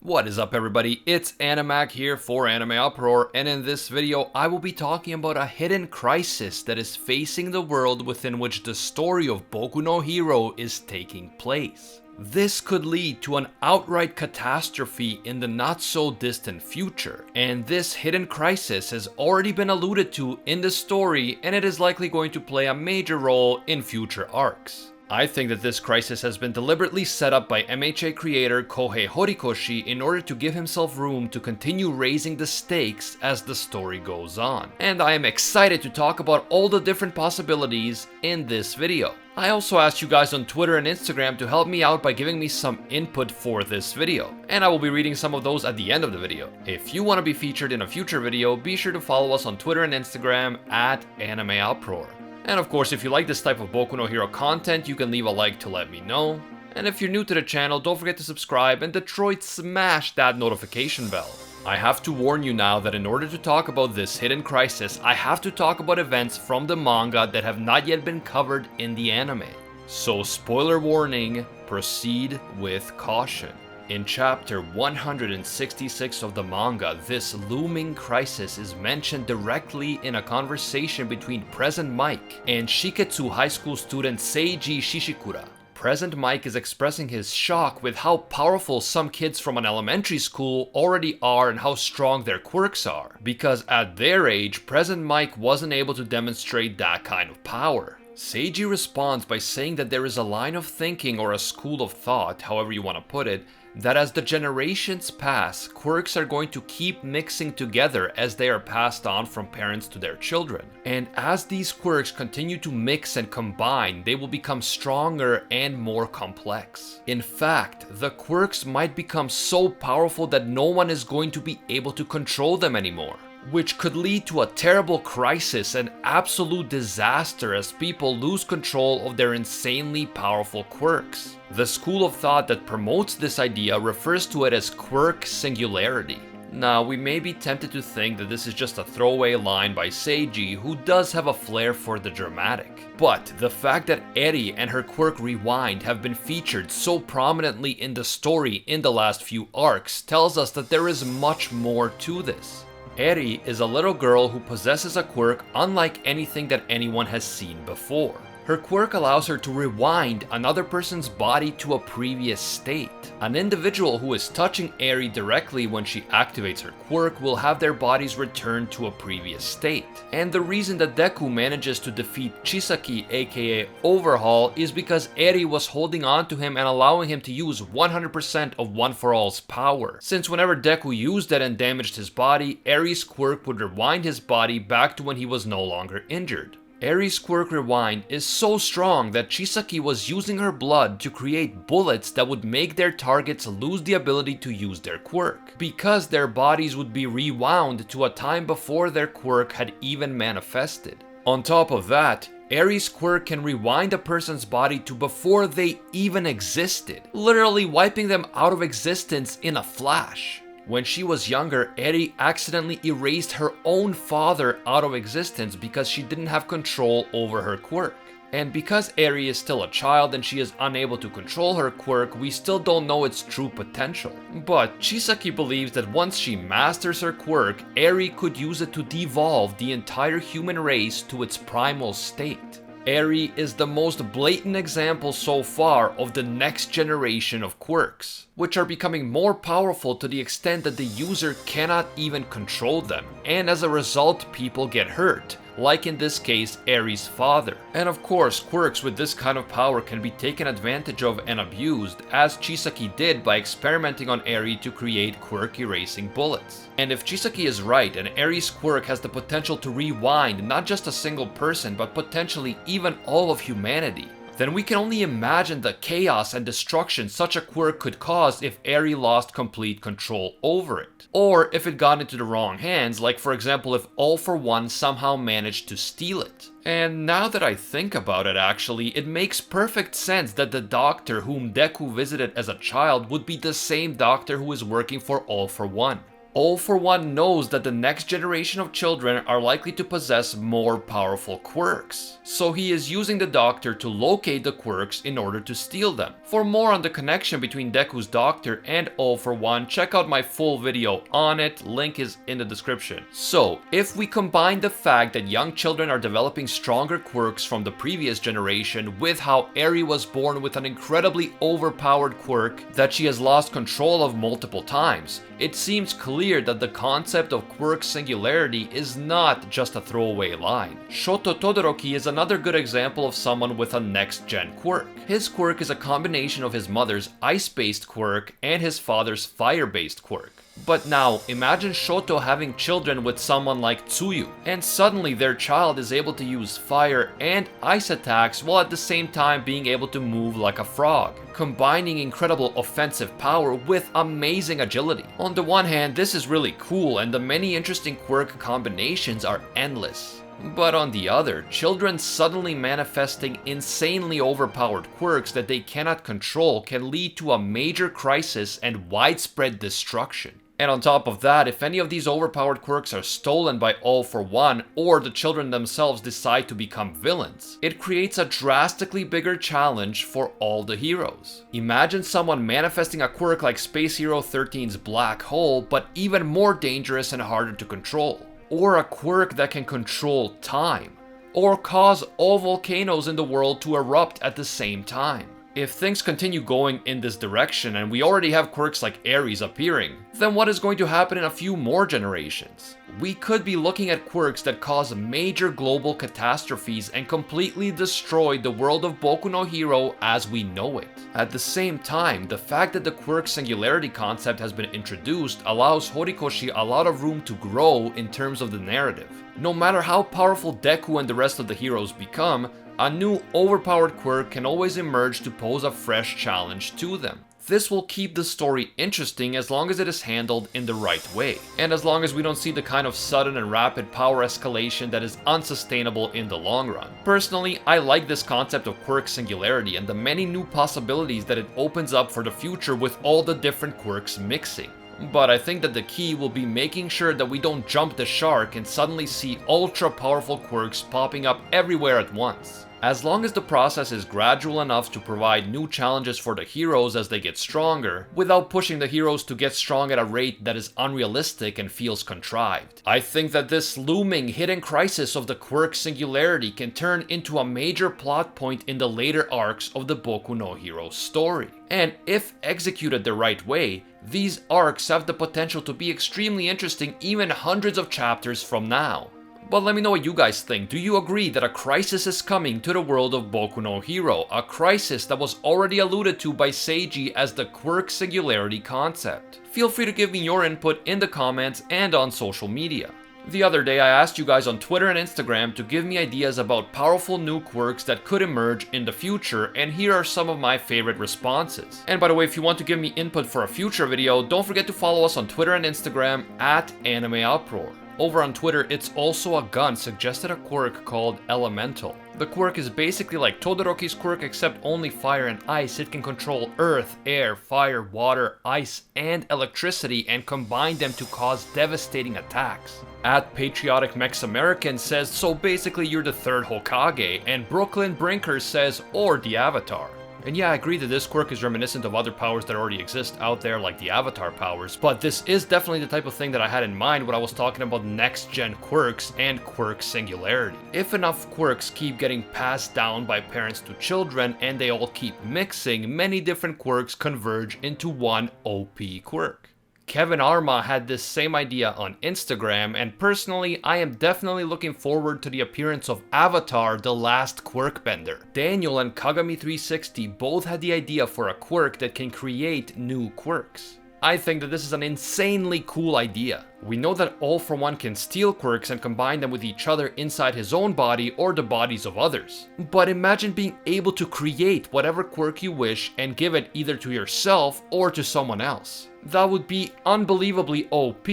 What is up everybody, it's Animac here for Anime Uproar, and in this video I will be talking about a hidden crisis that is facing the world within which the story of Boku no Hero is taking place. This could lead to an outright catastrophe in the not so distant future, and this hidden crisis has already been alluded to in the story and it is likely going to play a major role in future arcs. I think that this crisis has been deliberately set up by MHA creator Kohei Horikoshi in order to give himself room to continue raising the stakes as the story goes on. And I am excited to talk about all the different possibilities in this video. I also asked you guys on Twitter and Instagram to help me out by giving me some input for this video, and I will be reading some of those at the end of the video. If you want to be featured in a future video, be sure to follow us on Twitter and Instagram at Anime Uproar. And of course, if you like this type of Boku no Hero content, you can leave a like to let me know. And if you're new to the channel, don't forget to subscribe and Detroit smash that notification bell. I have to warn you now that in order to talk about this hidden crisis, I have to talk about events from the manga that have not yet been covered in the anime. So spoiler warning, proceed with caution. In chapter 166 of the manga, this looming crisis is mentioned directly in a conversation between Present Mike and Shiketsu High School student Seiji Shishikura. Present Mike is expressing his shock with how powerful some kids from an elementary school already are and how strong their quirks are, because at their age, Present Mike wasn't able to demonstrate that kind of power. Seiji responds by saying that there is a line of thinking or a school of thought, however you want to put it, that as the generations pass, quirks are going to keep mixing together as they are passed on from parents to their children. And as these quirks continue to mix and combine, they will become stronger and more complex. In fact, the quirks might become so powerful that no one is going to be able to control them anymore, which could lead to a terrible crisis and absolute disaster as people lose control of their insanely powerful quirks. The school of thought that promotes this idea refers to it as Quirk Singularity. Now, we may be tempted to think that this is just a throwaway line by Seiji, who does have a flair for the dramatic. But the fact that Eri and her quirk Rewind have been featured so prominently in the story in the last few arcs tells us that there is much more to this. Eri is a little girl who possesses a quirk unlike anything that anyone has seen before. Her quirk allows her to rewind another person's body to a previous state. An individual who is touching Eri directly when she activates her quirk will have their bodies returned to a previous state. And the reason that Deku manages to defeat Chisaki aka Overhaul is because Eri was holding on to him and allowing him to use 100% of One For All's power. Since whenever Deku used it and damaged his body, Eri's quirk would rewind his body back to when he was no longer injured. Eri's quirk Rewind is so strong that Chisaki was using her blood to create bullets that would make their targets lose the ability to use their quirk, because their bodies would be rewound to a time before their quirk had even manifested. On top of that, Eri's quirk can rewind a person's body to before they even existed, literally wiping them out of existence in a flash. When she was younger, Eri accidentally erased her own father out of existence because she didn't have control over her quirk. And because Eri is still a child and she is unable to control her quirk, we still don't know its true potential. But Chisaki believes that once she masters her quirk, Eri could use it to devolve the entire human race to its primal state. Eri is the most blatant example so far of the next generation of quirks, which are becoming more powerful to the extent that the user cannot even control them, and as a result people get hurt, like in this case Eri's father. And of course, quirks with this kind of power can be taken advantage of and abused, as Chisaki did by experimenting on Eri to create quirk erasing bullets. And if Chisaki is right and Eri's quirk has the potential to rewind not just a single person but potentially even all of humanity, then we can only imagine the chaos and destruction such a quirk could cause if Eri lost complete control over it. Or if it got into the wrong hands, like for example if All For One somehow managed to steal it. And now that I think about it actually, it makes perfect sense that the doctor whom Deku visited as a child would be the same doctor who is working for All For One. All for One knows that the next generation of children are likely to possess more powerful quirks, so he is using the Doctor to locate the quirks in order to steal them. For more on the connection between Deku's Doctor and All for One, check out my full video on it, link is in the description. So, if we combine the fact that young children are developing stronger quirks from the previous generation with how Eri was born with an incredibly overpowered quirk that she has lost control of multiple times, it seems clear that the concept of Quirk Singularity is not just a throwaway line. Shoto Todoroki is another good example of someone with a next-gen quirk. His quirk is a combination of his mother's ice-based quirk and his father's fire-based quirk. But now, imagine Shoto having children with someone like Tsuyu, and suddenly their child is able to use fire and ice attacks while at the same time being able to move like a frog, combining incredible offensive power with amazing agility. On the one hand, this is really cool and the many interesting quirk combinations are endless. But on the other, children suddenly manifesting insanely overpowered quirks that they cannot control can lead to a major crisis and widespread destruction. And on top of that, if any of these overpowered quirks are stolen by All for One, or the children themselves decide to become villains, it creates a drastically bigger challenge for all the heroes. Imagine someone manifesting a quirk like Space Hero 13's Black Hole, but even more dangerous and harder to control. Or a quirk that can control time, or cause all volcanoes in the world to erupt at the same time. If things continue going in this direction and we already have quirks like Ares appearing, then what is going to happen in a few more generations? We could be looking at quirks that cause major global catastrophes and completely destroy the world of Boku no Hero as we know it. At the same time, the fact that the Quirk Singularity concept has been introduced allows Horikoshi a lot of room to grow in terms of the narrative. No matter how powerful Deku and the rest of the heroes become, a new overpowered quirk can always emerge to pose a fresh challenge to them. This will keep the story interesting as long as it is handled in the right way, and as long as we don't see the kind of sudden and rapid power escalation that is unsustainable in the long run. Personally, I like this concept of Quirk Singularity and the many new possibilities that it opens up for the future with all the different quirks mixing. But I think that the key will be making sure that we don't jump the shark and suddenly see ultra powerful quirks popping up everywhere at once. As long as the process is gradual enough to provide new challenges for the heroes as they get stronger, without pushing the heroes to get strong at a rate that is unrealistic and feels contrived. I think that this looming hidden crisis of the Quirk Singularity can turn into a major plot point in the later arcs of the Boku no Hero story. And if executed the right way, these arcs have the potential to be extremely interesting even hundreds of chapters from now. But let me know what you guys think. Do you agree that a crisis is coming to the world of Boku no Hero? A crisis that was already alluded to by Seiji as the Quirk Singularity concept? Feel free to give me your input in the comments and on social media. The other day I asked you guys on Twitter and Instagram to give me ideas about powerful new quirks that could emerge in the future, and here are some of my favorite responses. And by the way, if you want to give me input for a future video, don't forget to follow us on Twitter and Instagram at AnimeUproar. Over on Twitter, It's Also a Gun suggested a quirk called Elemental. The quirk is basically like Todoroki's quirk except only fire and ice. It can control earth, air, fire, water, ice, and electricity and combine them to cause devastating attacks. At Patriotic Mex American says, so basically you're the third Hokage, and Brooklyn Brinker says, or the Avatar. And yeah, I agree that this quirk is reminiscent of other powers that already exist out there, like the Avatar powers, but this is definitely the type of thing that I had in mind when I was talking about next-gen quirks and Quirk Singularity. If enough quirks keep getting passed down by parents to children and they all keep mixing, many different quirks converge into one OP quirk. Kevin Arma had this same idea on Instagram, and personally, I am definitely looking forward to the appearance of Avatar, the Last Quirkbender. Daniel and Kagami360 both had the idea for a quirk that can create new quirks. I think that this is an insanely cool idea. We know that All for One can steal quirks and combine them with each other inside his own body or the bodies of others. But imagine being able to create whatever quirk you wish and give it either to yourself or to someone else. That would be unbelievably OP,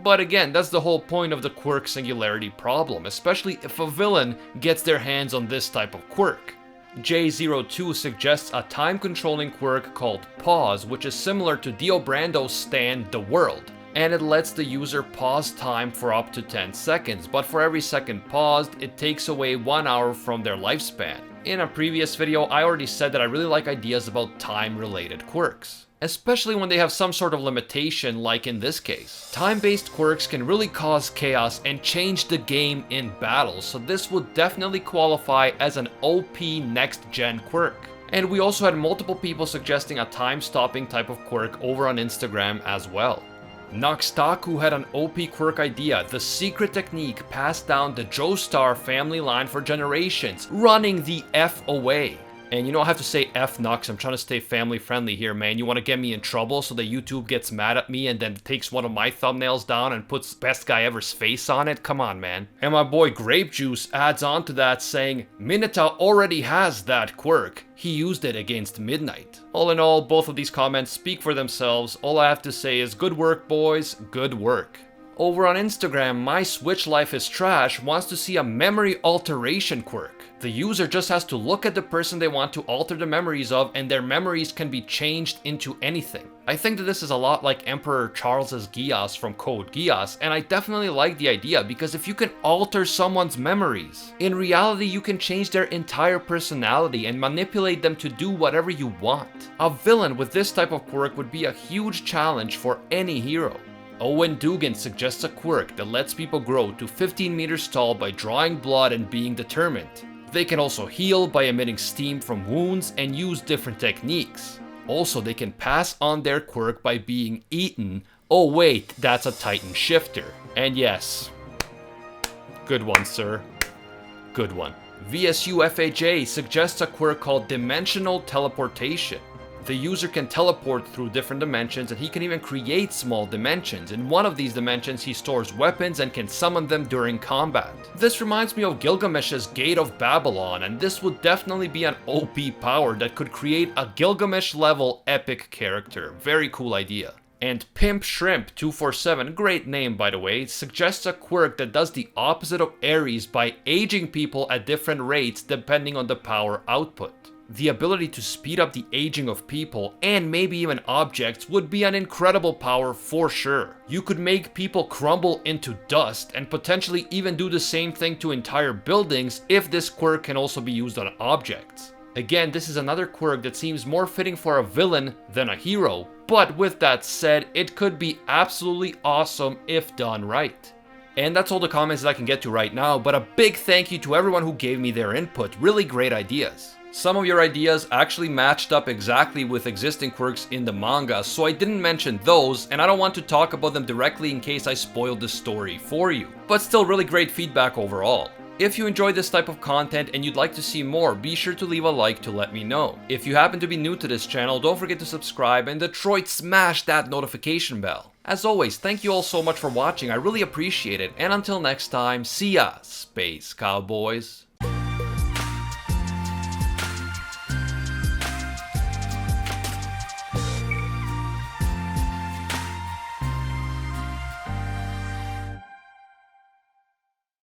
but again, that's the whole point of the Quirk Singularity problem, especially if a villain gets their hands on this type of quirk. J02 suggests a time-controlling quirk called Pause, which is similar to Dio Brando's stand The World. and it lets the user pause time for up to 10 seconds, but for every second paused, it takes away 1 hour from their lifespan. In a previous video, I already said that I really like ideas about time-related quirks, especially when they have some sort of limitation like in this case. Time-based quirks can really cause chaos and change the game in battle, so this would definitely qualify as an OP next-gen quirk. And we also had multiple people suggesting a time-stopping type of quirk over on Instagram as well. Noxtaku had an OP quirk idea, the secret technique passed down the Joestar family line for generations, running the F away. And you know I have to say F Nox, I'm trying to stay family friendly here, man. You want to get me in trouble so that YouTube gets mad at me and then takes one of my thumbnails down and puts best guy ever's face on it? Come on, man. And my boy Grape Juice adds on to that saying, Mineta already has that quirk. He used it against Midnight. All in all, both of these comments speak for themselves. All I have to say is good work, boys. Good work. Over on Instagram, My Switch Life is Trash wants to see a memory alteration quirk. The user just has to look at the person they want to alter the memories of, and their memories can be changed into anything. I think that this is a lot like Emperor Charles's Geass from Code Geass, and I definitely like the idea because if you can alter someone's memories, in reality you can change their entire personality and manipulate them to do whatever you want. A villain with this type of quirk would be a huge challenge for any hero. Owen Dugan suggests a quirk that lets people grow to 15 meters tall by drawing blood and being determined. They can also heal by emitting steam from wounds and use different techniques. Also, they can pass on their quirk by being eaten. Oh wait, that's a Titan shifter. And yes, good one, sir. Good one. VSU FHA suggests a quirk called Dimensional Teleportation. The user can teleport through different dimensions, and he can even create small dimensions. In one of these dimensions, he stores weapons and can summon them during combat. This reminds me of Gilgamesh's Gate of Babylon, and this would definitely be an OP power that could create a Gilgamesh-level epic character. Very cool idea. And Pimp Shrimp 247, great name by the way, suggests a quirk that does the opposite of Ares by aging people at different rates depending on the power output. The ability to speed up the aging of people, and maybe even objects, would be an incredible power for sure. You could make people crumble into dust, and potentially even do the same thing to entire buildings if this quirk can also be used on objects. Again, this is another quirk that seems more fitting for a villain than a hero, but with that said, it could be absolutely awesome if done right. And that's all the comments that I can get to right now, but a big thank you to everyone who gave me their input, really great ideas. Some of your ideas actually matched up exactly with existing quirks in the manga, so I didn't mention those, and I don't want to talk about them directly in case I spoiled the story for you. But still really great feedback overall. If you enjoy this type of content and you'd like to see more, be sure to leave a like to let me know. If you happen to be new to this channel, don't forget to subscribe, and Detroit, smash that notification bell. As always, thank you all so much for watching, I really appreciate it, and until next time, see ya, Space Cowboys.